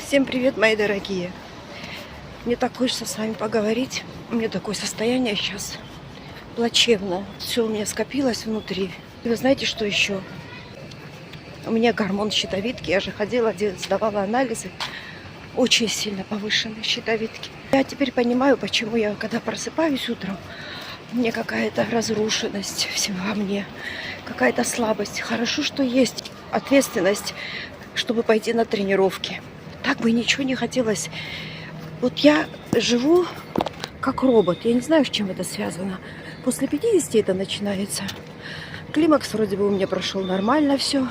Всем привет, мои дорогие! Мне так хочется с вами поговорить. У меня такое состояние сейчас плачевное. Все у меня скопилось внутри. И вы знаете, что еще? У меня гормон щитовидки. Я же ходила, сдавала анализы. Очень сильно повышенные щитовидки. Я теперь понимаю, почему я, когда просыпаюсь утром, у меня какая-то разрушенность во мне, какая-то слабость. Хорошо, что есть ответственность, чтобы пойти на тренировки. Так бы ничего не хотелось. Вот я живу как робот. Я не знаю, с чем это связано. После 50 это начинается. Климакс вроде бы у меня прошел нормально все.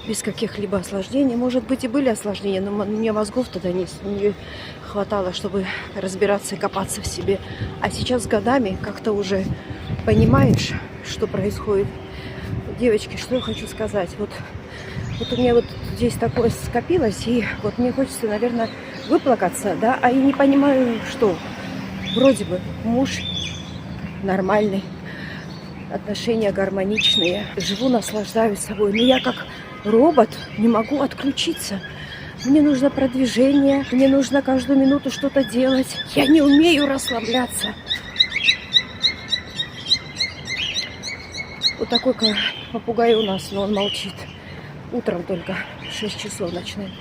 Без каких-либо осложнений. Может быть, и были осложнения, но мне мозгов тогда не хватало, чтобы разбираться и копаться в себе. А сейчас с годами как-то уже понимаешь, что происходит. Девочки, что я хочу сказать. Вот у меня вот здесь такое скопилось, и вот мне хочется, наверное, выплакаться, да, а я не понимаю, что вроде бы муж нормальный, отношения гармоничные, живу, наслаждаюсь собой, но я как робот не могу отключиться. Мне нужно продвижение, мне нужно каждую минуту что-то делать. Я не умею расслабляться. Вот такой попугай у нас, но он молчит. Утром только 6 часов начинает.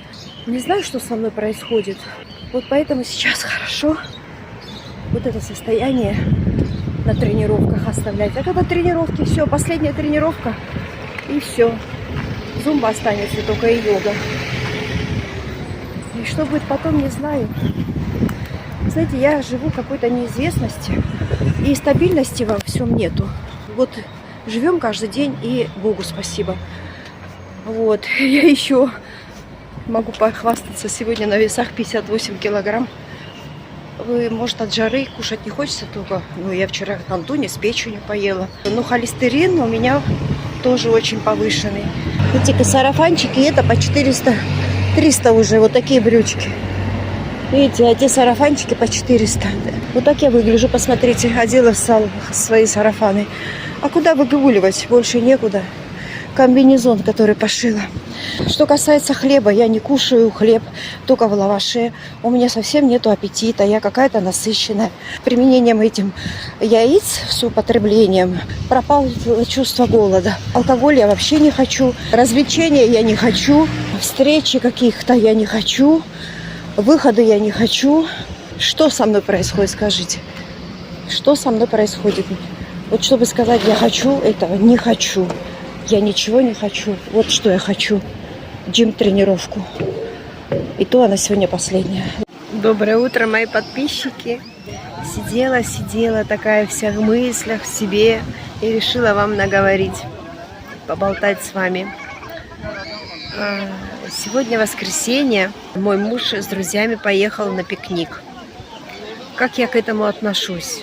Не знаю, что со мной происходит. Вот поэтому сейчас хорошо вот это состояние на тренировках оставлять. А когда тренировки, все, последняя тренировка, и все. Зумба останется только и йога. И что будет потом, не знаю. Знаете, я живу в какой-то неизвестности, и стабильности во всем нету. Вот живем каждый день, и Богу спасибо. Вот, я еще могу похвастаться, сегодня на весах 58 килограмм. Вы, может, от жары кушать не хочется только. Ну, я вчера антони с печенью поела. Но холестерин у меня тоже очень повышенный. Эти сарафанчики, это по 400, 300 уже, вот такие брючки. Видите, эти сарафанчики по 400. Вот так я выгляжу, посмотрите, одела свои сарафаны. А куда выгуливать? Больше некуда. Комбинезон, который пошила. Что касается хлеба, я не кушаю хлеб, только в лаваше. У меня совсем нету аппетита, я какая-то насыщенная. Применением этим яиц с употреблением пропало чувство голода. Алкоголь я вообще не хочу, развлечения я не хочу, встречи каких-то я не хочу, выходы я не хочу. Что со мной происходит, скажите? Что со мной происходит? Вот чтобы сказать, я хочу этого, не хочу. Я ничего не хочу. Вот что я хочу. Джим-тренировку. И то она сегодня последняя. Доброе утро, мои подписчики. Сидела такая вся в мыслях, в себе. И решила вам наговорить. Поболтать с вами. Сегодня воскресенье. Мой муж с друзьями поехал на пикник. Как я к этому отношусь?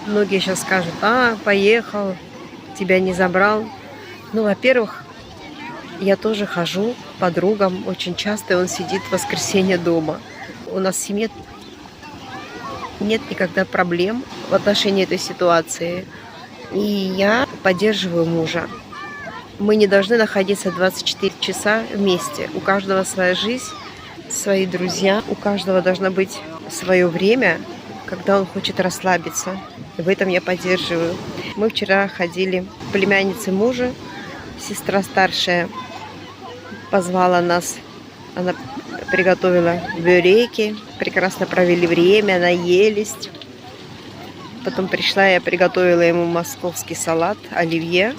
Многие сейчас скажут, поехал, тебя не забрал. Ну, во-первых, я тоже хожу к подругам очень часто, и он сидит в воскресенье дома. У нас в семье нет никогда проблем в отношении этой ситуации. И я поддерживаю мужа. Мы не должны находиться 24 часа вместе. У каждого своя жизнь, свои друзья. У каждого должно быть свое время, когда он хочет расслабиться. И в этом я поддерживаю. Мы вчера ходили к племяннице мужа. Сестра старшая позвала нас. Она приготовила бюреки. Прекрасно провели время, наелись. Потом пришла, я приготовила ему московский салат, оливье.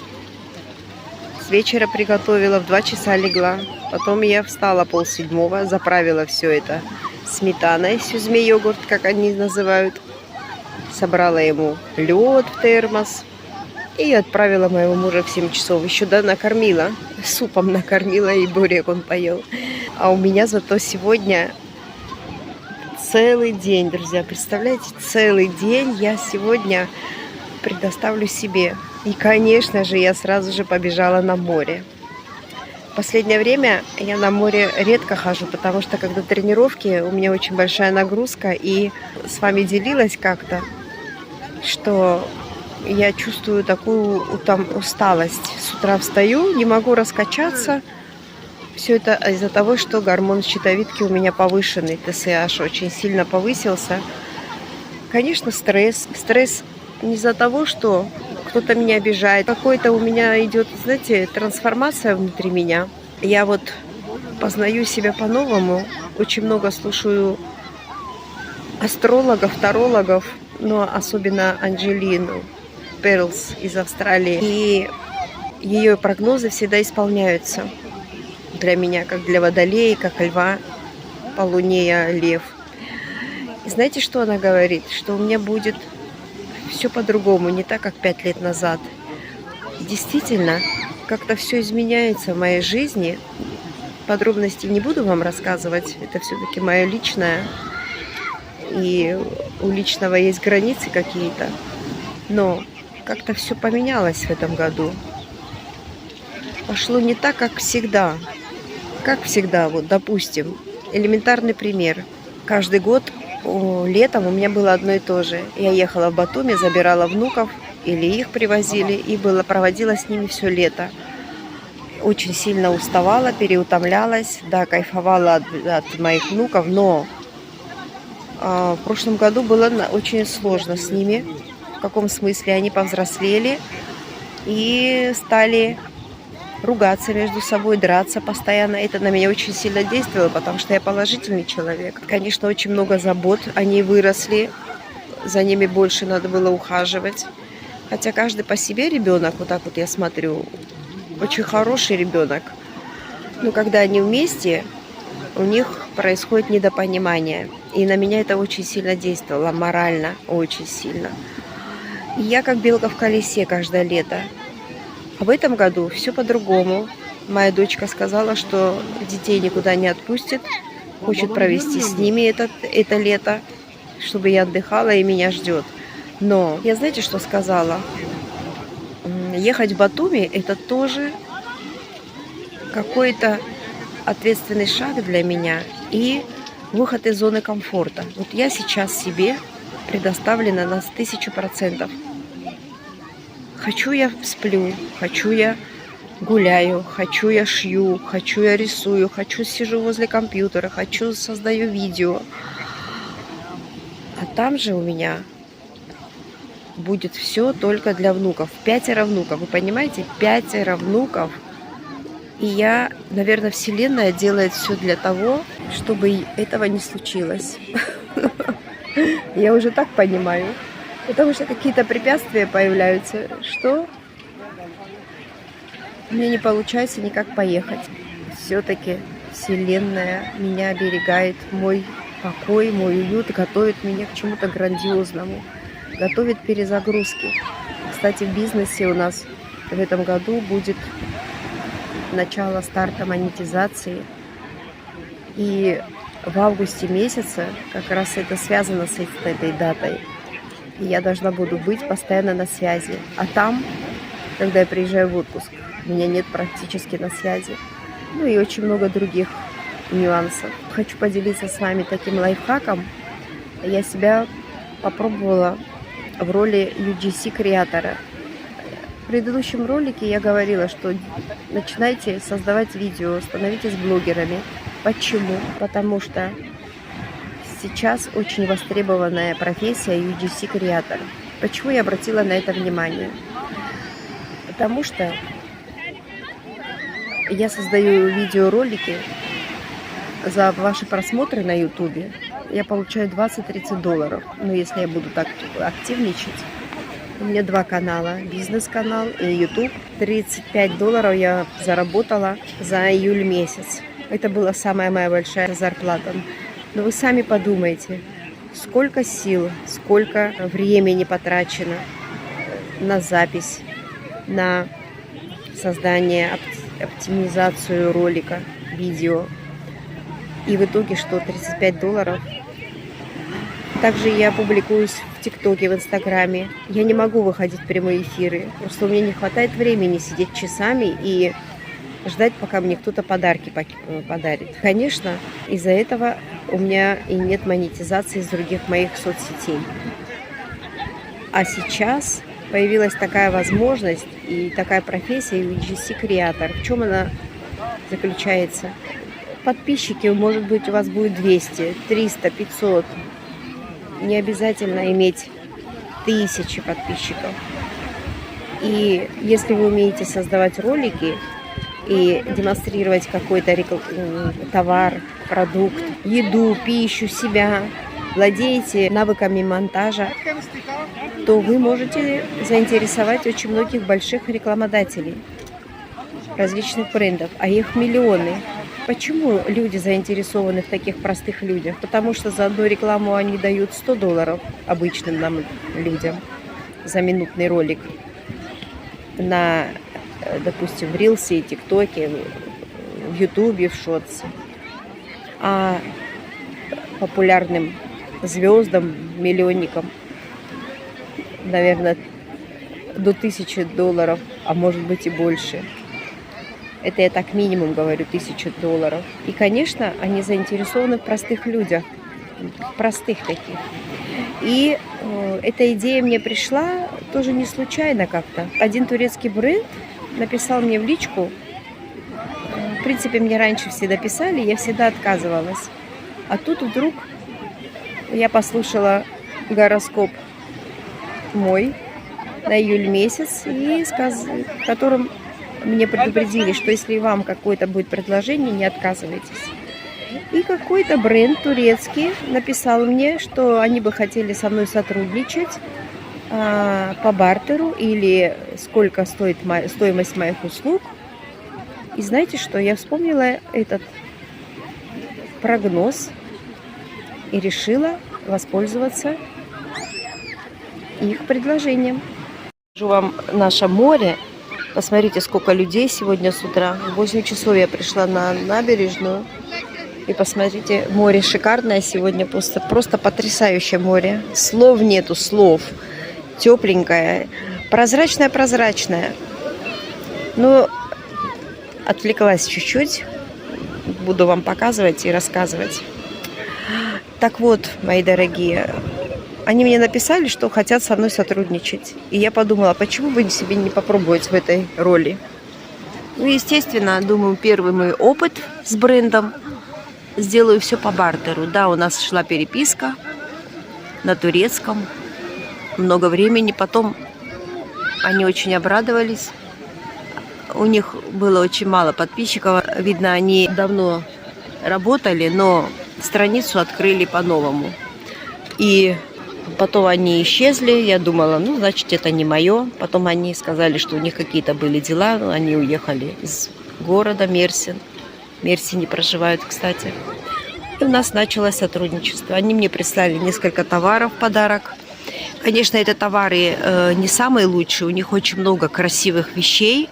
С вечера приготовила, в 2 часа легла. Потом я встала 6:30, заправила все это сметаной, сюзме йогурт, как они называют. Собрала ему лед в термос. И отправила моего мужа в 7 часов. Еще накормила. Супом накормила, и бурек он поел. А у меня зато сегодня целый день, друзья. Представляете, целый день я сегодня предоставлю себе. И, конечно же, я сразу же побежала на море. В последнее время я на море редко хожу, потому что когда тренировки, у меня очень большая нагрузка. И с вами делилась как-то, что я чувствую такую усталость. С утра встаю, не могу раскачаться. Все это из-за того, что гормон щитовидки у меня повышенный, ТСH очень сильно повысился. Конечно, стресс. Стресс не из-за того, что кто-то меня обижает. Какой-то у меня идет, знаете, трансформация внутри меня. Я вот познаю себя по-новому. Очень много слушаю астрологов, тарологов, но особенно Анджелину Перлс из Австралии. И ее прогнозы всегда исполняются. Для меня, как для водолея, как льва, по луне я лев. И знаете, что она говорит? Что у меня будет все по-другому, не так, как 5 лет назад. Действительно, как-то все изменяется в моей жизни. Подробностей не буду вам рассказывать. Это все-таки мое личное. И у личного есть границы какие-то. Но как-то все поменялось в этом году. Пошло не так, как всегда. Как всегда, вот, допустим, элементарный пример. Каждый год летом у меня было одно и то же. Я ехала в Батуми, забирала внуков, или их привозили, и проводила с ними все лето. Очень сильно уставала, переутомлялась, да, кайфовала от моих внуков, но в прошлом году было очень сложно с ними. В каком смысле? Они повзрослели и стали ругаться между собой, драться постоянно. Это на меня очень сильно действовало, потому что я положительный человек. Конечно, очень много забот. Они выросли, за ними больше надо было ухаживать. Хотя каждый по себе ребенок, вот так вот я смотрю, очень хороший ребенок. Но когда они вместе, у них происходит недопонимание. И на меня это очень сильно действовало, морально очень сильно. И я как белка в колесе каждое лето. А в этом году все по-другому. Моя дочка сказала, что детей никуда не отпустит, хочет провести с ними это лето, чтобы я отдыхала и меня ждет. Но я знаете, что сказала? Ехать в Батуми – это тоже какой-то ответственный шаг для меня и выход из зоны комфорта. Вот я сейчас себе предоставлена на 1000%. Хочу я сплю, хочу я гуляю, хочу я шью, хочу я рисую, хочу сижу возле компьютера, хочу создаю видео. А там же у меня будет все только для внуков. 5 внуков, вы понимаете? 5 внуков. И я, наверное, Вселенная делает все для того, чтобы этого не случилось. Я уже так понимаю. Потому что какие-то препятствия появляются, что мне не получается никак поехать. Все-таки Вселенная меня оберегает, мой покой, мой уют, готовит меня к чему-то грандиозному, готовит перезагрузки. Кстати, в бизнесе у нас в этом году будет начало старта монетизации. И в августе месяце как раз это связано с этой датой. И я должна буду быть постоянно на связи. А там, когда я приезжаю в отпуск, меня нет практически на связи. Ну и очень много других нюансов. Хочу поделиться с вами таким лайфхаком. Я себя попробовала в роли UGC-креатора. В предыдущем ролике я говорила, что начинайте создавать видео, становитесь блогерами. Почему? Потому что сейчас очень востребованная профессия UGC-креатор. Почему я обратила на это внимание? Потому что я создаю видеоролики за ваши просмотры на YouTube. Я получаю $20-30. Но если я буду так активничать, у меня 2 канала. Бизнес-канал и YouTube. $35 я заработала за июль месяц. Это была самая моя большая зарплата. Но вы сами подумайте, сколько сил, сколько времени потрачено на запись, на создание, оптимизацию ролика, видео. И в итоге что, $35? Также я публикуюсь в ТикТоке, в Инстаграме. Я не могу выходить в прямые эфиры, просто у меня не хватает времени сидеть часами и ждать, пока мне кто-то подарки подарит. Конечно, из-за этого у меня и нет монетизации из других моих соцсетей. А сейчас появилась такая возможность и такая профессия UGC-креатор. В чем она заключается. Подписчики, может быть, у вас будет 200, 300, 500. Не обязательно иметь 1000 подписчиков. И если вы умеете создавать ролики и демонстрировать какой-то товар, продукт, еду, пищу, себя, владеете навыками монтажа, то вы можете заинтересовать очень многих больших рекламодателей различных брендов, а их миллионы. Почему люди заинтересованы в таких простых людях? Потому что за одну рекламу они дают $100 обычным нам людям за минутный ролик на, допустим, в Рилсе, ТикТоке, в Ютубе, в Шотсе. А популярным звездам, миллионникам, наверное, до $1000, а может быть и больше. Это я так минимум говорю, $1000. И, конечно, они заинтересованы в простых людях, простых таких. И эта идея мне пришла тоже не случайно как-то. Один турецкий бренд написал мне в личку. В принципе, мне раньше всегда писали, я всегда отказывалась. А тут вдруг я послушала гороскоп мой на июль месяц, в котором мне предупредили, что если вам какое-то будет предложение, не отказывайтесь. И какой-то бренд турецкий написал мне, что они бы хотели со мной сотрудничать по бартеру или сколько стоит стоимость моих услуг. И знаете что? Я вспомнила этот прогноз и решила воспользоваться их предложением. Покажу вам наше море. Посмотрите, сколько людей сегодня с утра. В 8 часов я пришла на набережную. И посмотрите, море шикарное сегодня. Просто потрясающее море. Слов нету, слов. Тепленькое. Прозрачное. Но отвлеклась чуть-чуть. Буду вам показывать и рассказывать. Так вот, мои дорогие, они мне написали, что хотят со мной сотрудничать. И я подумала, почему бы себе не попробовать в этой роли. Ну, естественно, думаю, первый мой опыт с брендом. Сделаю все по бартеру. Да, у нас шла переписка на турецком. Много времени. Потом они очень обрадовались. У них было очень мало подписчиков. Видно, они давно работали, но страницу открыли по-новому. И потом они исчезли. Я думала, ну, значит, это не мое. Потом они сказали, что у них какие-то были дела. Они уехали из города Мерсин. В Мерсине проживают, кстати. И у нас началось сотрудничество. Они мне прислали несколько товаров в подарок. Конечно, это товары не самые лучшие. У них очень много красивых вещей.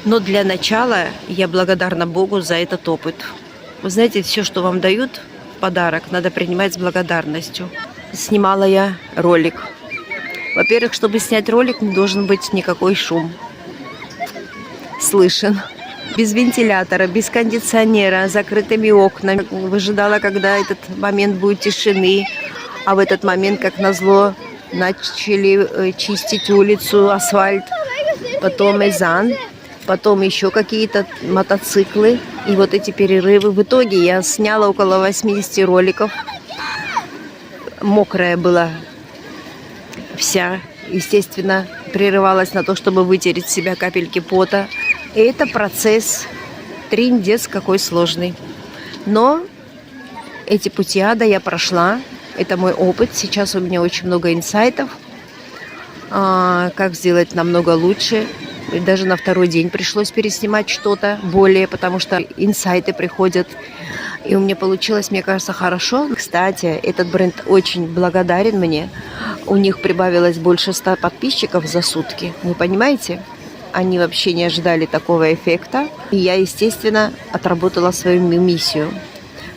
Но для начала я благодарна Богу за этот опыт. Вы знаете, все, что вам дают в подарок, надо принимать с благодарностью. Снимала я ролик. Во-первых, чтобы снять ролик, не должен быть никакой шум слышен. Без вентилятора, без кондиционера, закрытыми окнами. Выжидала, когда этот момент будет тишины. А в этот момент, как назло, начали чистить улицу, асфальт. Потом эзан. Потом еще какие-то мотоциклы. И вот эти перерывы. В итоге я сняла около 80 роликов. Мокрая была вся. Естественно, прерывалась на то, чтобы вытереть с себя капельки пота. И это процесс триндец какой сложный. Но эти пути ада я прошла. Это мой опыт. Сейчас у меня очень много инсайтов. Как сделать намного лучше. И даже на второй день пришлось переснимать что-то более, потому что инсайты приходят. И у меня получилось, мне кажется, хорошо. Кстати, этот бренд очень благодарен мне. У них прибавилось больше 100 подписчиков за сутки. Вы понимаете? Они вообще не ожидали такого эффекта. И я, естественно, отработала свою миссию.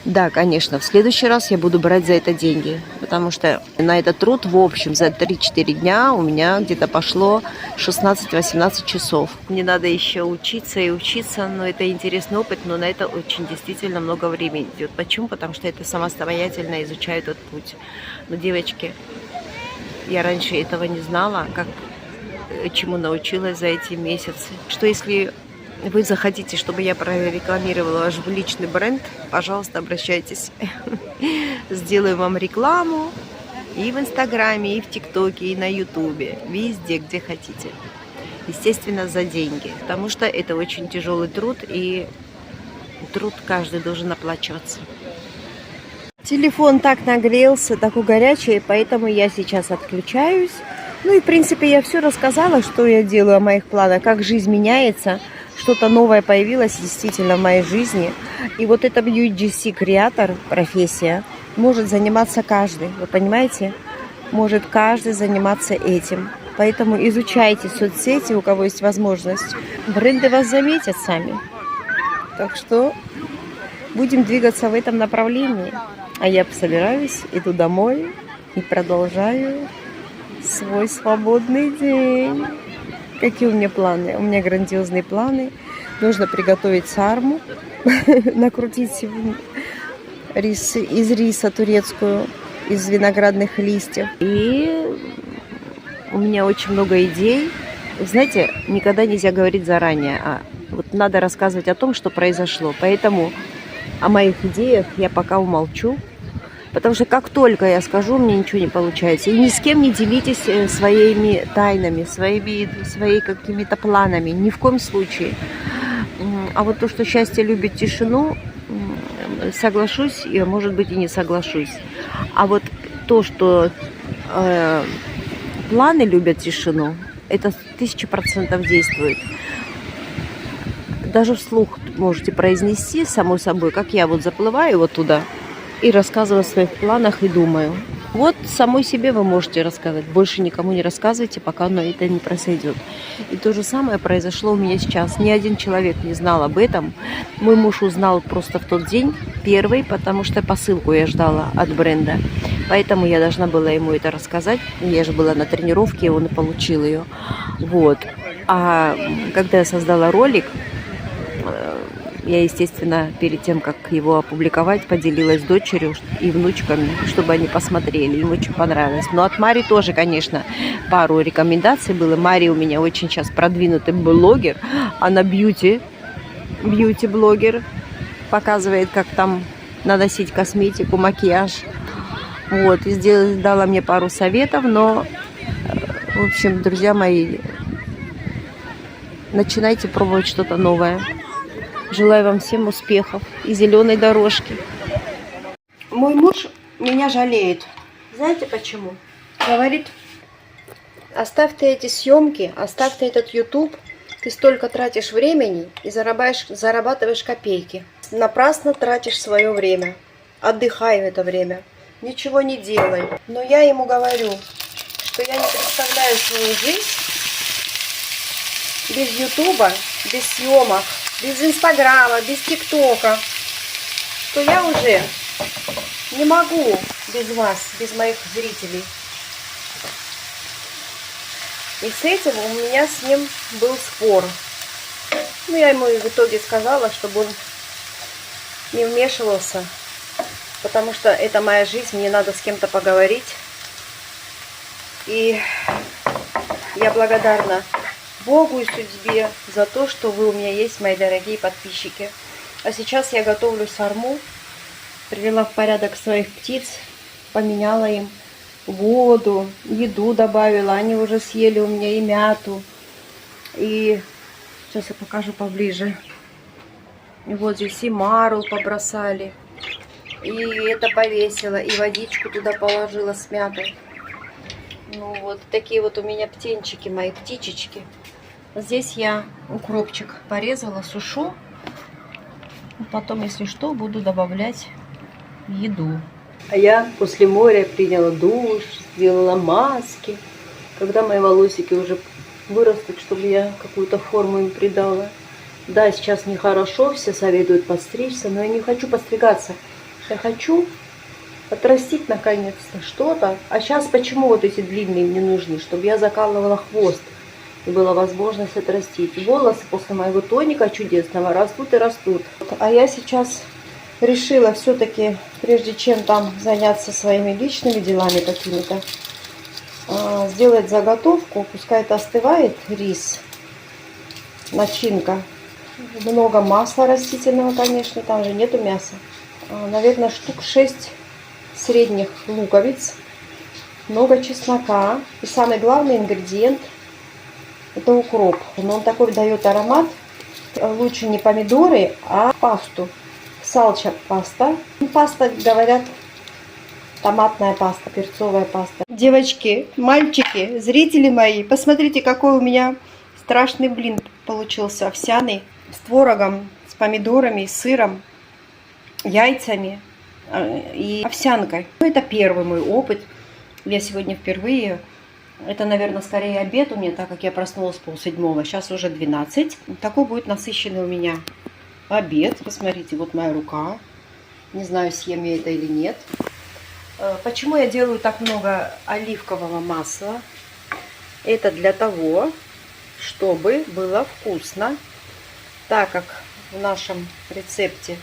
Да, конечно, в следующий раз я буду брать за это деньги. Потому что на этот труд, в общем, за 3-4 дня у меня где-то пошло 16-18 часов. Мне надо еще учиться и учиться, но это интересный опыт, но на это очень действительно много времени идет. Почему? Потому что это самостоятельно изучаю этот путь. Но, девочки, я раньше этого не знала, чему научилась за эти месяцы. Что если вы захотите, чтобы я прорекламировала ваш личный бренд, пожалуйста, обращайтесь. Сделаю вам рекламу и в Инстаграме, и в ТикТоке, и на Ютубе. Везде, где хотите. Естественно, за деньги. Потому что это очень тяжелый труд, и труд каждый должен оплачиваться. Телефон так нагрелся, такой горячий, поэтому я сейчас отключаюсь. Ну и, в принципе, я все рассказала, что я делаю, о моих планах, как жизнь меняется. Что-то новое появилось действительно в моей жизни. И вот это UGC-креатор, профессия, может заниматься каждый. Вы понимаете? Может каждый заниматься этим. Поэтому изучайте соцсети, у кого есть возможность. Бренды вас заметят сами. Так что будем двигаться в этом направлении. А я собираюсь, иду домой и продолжаю свой свободный день. Какие у меня планы? У меня грандиозные планы. Нужно приготовить сарму, накрутить рис из риса турецкую, из виноградных листьев. И у меня очень много идей. Знаете, никогда нельзя говорить заранее, а вот надо рассказывать о том, что произошло. Поэтому о моих идеях я пока умолчу. Потому что как только я скажу, у меня ничего не получается. И ни с кем не делитесь своими тайнами, своими какими-то планами. Ни в коем случае. А вот то, что счастье любит тишину, соглашусь, и, может быть, и не соглашусь. А вот то, что планы любят тишину, это 1000% действует. Даже вслух можете произнести, само собой, как я вот заплываю вот туда и рассказываю о своих планах и думаю. Вот самой себе вы можете рассказать. Больше никому не рассказывайте, пока оно это не произойдет. И то же самое произошло у меня сейчас. Ни один человек не знал об этом. Мой муж узнал просто в тот день, первый, потому что посылку я ждала от бренда. Поэтому я должна была ему это рассказать. Я же была на тренировке, он и получил ее. Вот. А когда я создала ролик, я, естественно, перед тем, как его опубликовать, поделилась с дочерью и внучками, чтобы они посмотрели. Им очень понравилось. Но от Мари тоже, конечно, пару рекомендаций было. Мари у меня очень сейчас продвинутый блогер. Она бьюти-блогер. Показывает, как там наносить косметику, макияж. Вот. И дала мне пару советов. Но, в общем, друзья мои, начинайте пробовать что-то новое. Желаю вам всем успехов и зеленой дорожки. Мой муж меня жалеет. Знаете почему? Говорит, оставь ты эти съемки, оставь ты этот YouTube. Ты столько тратишь времени и зарабатываешь копейки. Напрасно тратишь свое время. Отдыхай в это время. Ничего не делай. Но я ему говорю, что я не представляю свою жизнь без Ютуба, без съемок, без Инстаграма, без ТикТока, что я уже не могу без вас, без моих зрителей. И с этим у меня с ним был спор. Ну, я ему в итоге сказала, чтобы он не вмешивался, потому что это моя жизнь, мне надо с кем-то поговорить. И я благодарна Богу и судьбе за то, что вы у меня есть, мои дорогие подписчики. А сейчас я готовлю сарму, привела в порядок своих птиц, поменяла им воду, еду добавила. Они уже съели у меня и мяту. И сейчас я покажу поближе. И вот здесь и мару побросали. И это повесила, и водичку туда положила с мятой. Ну вот такие вот у меня птенчики, мои птичечки. Здесь я укропчик порезала, сушу. Потом, если что, буду добавлять еду. А я после моря приняла душ, сделала маски. Когда мои волосики уже вырастут, чтобы я какую-то форму им придала. Да, сейчас нехорошо, все советуют подстричься, но я не хочу подстригаться. Я хочу отрастить наконец-то что-то. А сейчас почему вот эти длинные мне нужны? Чтобы я закалывала хвост. И была возможность отрастить. Волосы после моего тоника чудесного растут и растут. А я сейчас решила все-таки, прежде чем там заняться своими личными делами какими-то, сделать заготовку. Пускай это остывает рис, начинка. Много масла растительного, конечно, там же нету мяса. Наверное, штук 6 средних луковиц. Много чеснока. И самый главный ингредиент — это укроп. Но он такой дает аромат. Лучше не помидоры, а пасту. Салча паста. Паста, говорят, томатная паста, перцовая паста. Девочки, мальчики, зрители мои, посмотрите, какой у меня страшный блин получился. Овсяный, с творогом, с помидорами, с сыром, яйцами и овсянкой. Это первый мой опыт. Я сегодня впервые. Это, наверное, скорее обед у меня, так как я проснулась полседьмого. Сейчас уже 12. Такой будет насыщенный у меня обед. Посмотрите, вот моя рука. Не знаю, съем я это или нет. Почему я делаю так много оливкового масла? Это для того, чтобы было вкусно. Так как в нашем рецепте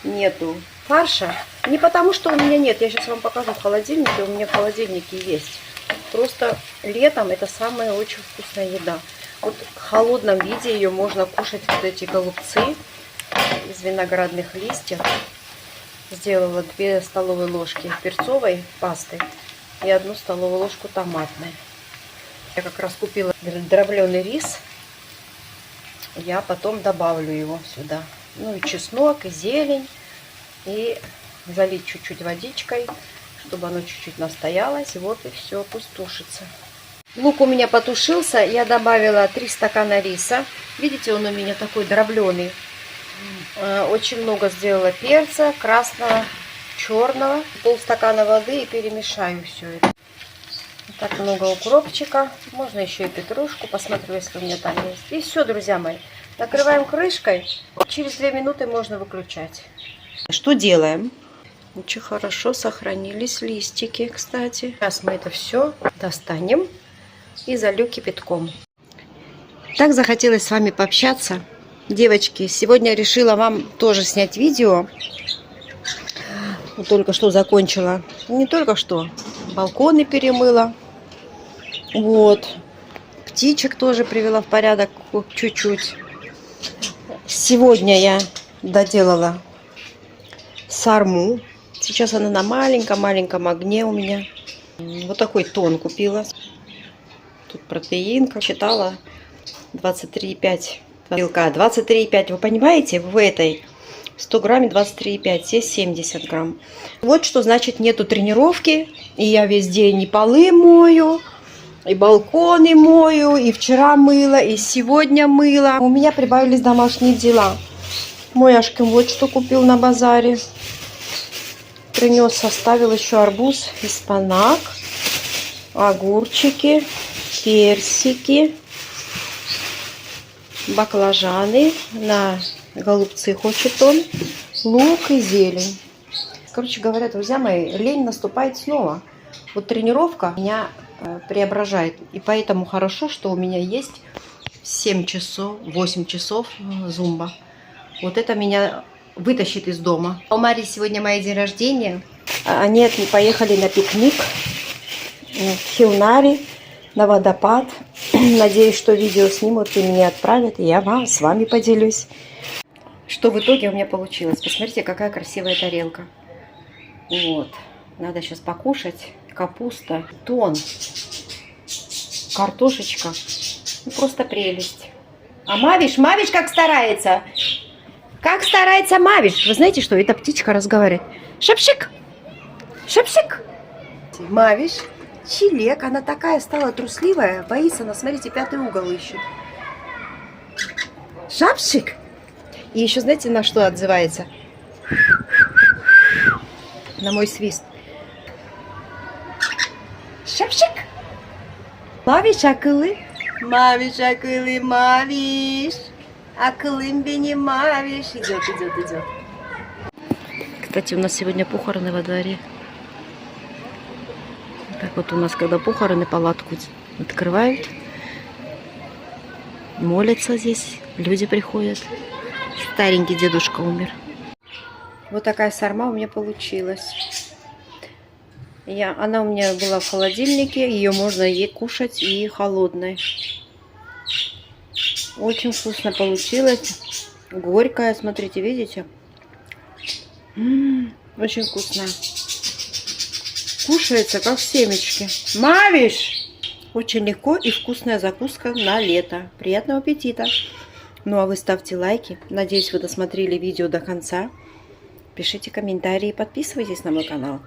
нету фарша. Не потому, что у меня нет. Я сейчас вам покажу в холодильнике. У меня в холодильнике есть. Просто летом это самая очень вкусная еда. Вот в холодном виде ее можно кушать, вот эти голубцы из виноградных листьев. Сделала 2 столовые ложки перцовой пасты и 1 столовую ложку томатной. Я как раз купила дробленый рис. Я потом добавлю его сюда. Ну и чеснок, и зелень. И залить чуть-чуть водичкой, чтобы оно чуть-чуть настоялось. Вот и все, пусть тушится. Лук у меня потушился. Я добавила 3 стакана риса. Видите, он у меня такой дробленый. Очень много сделала перца, красного, черного. Полстакана воды и перемешаю все это. Так много укропчика. Можно еще и петрушку. Посмотрю, если у меня там есть. И все, друзья мои. Накрываем крышкой. Через 2 минуты можно выключать. Что делаем? Очень хорошо сохранились листики, кстати. Сейчас мы это все достанем и залью кипятком. Так захотелось с вами пообщаться. Девочки, сегодня решила вам тоже снять видео. Только что закончила. Не только что. Балконы перемыла. Вот. Птичек тоже привела в порядок чуть-чуть. Сегодня я доделала сарму. Сейчас она на маленьком-маленьком огне у меня. Вот такой тон купила. Тут протеинка. Читала 23,5 белка. 23,5. Вы понимаете, в этой 100 грамме 23,5. Здесь 70 грамм. Вот что значит нету тренировки. И я весь день и полы мою, и балконы мою, и вчера мыла, и сегодня мыла. У меня прибавились домашние дела. Мой Ашкин вот что купил на базаре. Принес, составил еще арбуз и спанак, огурчики, персики, баклажаны, на голубцы хочет он, лук и зелень. Короче говоря, друзья мои, лень наступает снова. Вот тренировка меня преображает. И поэтому хорошо, что у меня есть 7 часов, 8 часов зумба. Вот это меня вытащит из дома. У Марии сегодня мой день рождения. Они поехали на пикник в Хилнари, на водопад. Надеюсь, что видео снимут и мне отправят, и я с вами поделюсь. Что в итоге у меня получилось. Посмотрите, какая красивая тарелка. Вот. Надо сейчас покушать. Капуста, тон, картошечка. Ну, просто прелесть. А Мавиш как старается. Как старается Мавиш. Вы знаете, что эта птичка разговаривает? Шапшик! Шапшик! Мавиш, чилек. Она такая стала трусливая. Боится она, смотрите, 5-й угол ищет. Шапшик! И еще знаете, на что отзывается? На мой свист. Шапшик! Мавиш акылы. Мавиш акылы, Мавиш. Акылым бени Мавиш. Идет. Кстати, у нас сегодня похороны во дворе. Так вот у нас, когда похороны, палатку открывают. Молятся здесь. Люди приходят. Старенький дедушка умер. Вот такая сарма у меня получилась. Она у меня была в холодильнике. Ее можно кушать и холодной. Очень вкусно получилось. Горькая, смотрите, видите? Очень вкусно. Кушается, как семечки. Мавиш! Очень легко и вкусная закуска на лето. Приятного аппетита! Ну а вы ставьте лайки. Надеюсь, вы досмотрели видео до конца. Пишите комментарии и подписывайтесь на мой канал.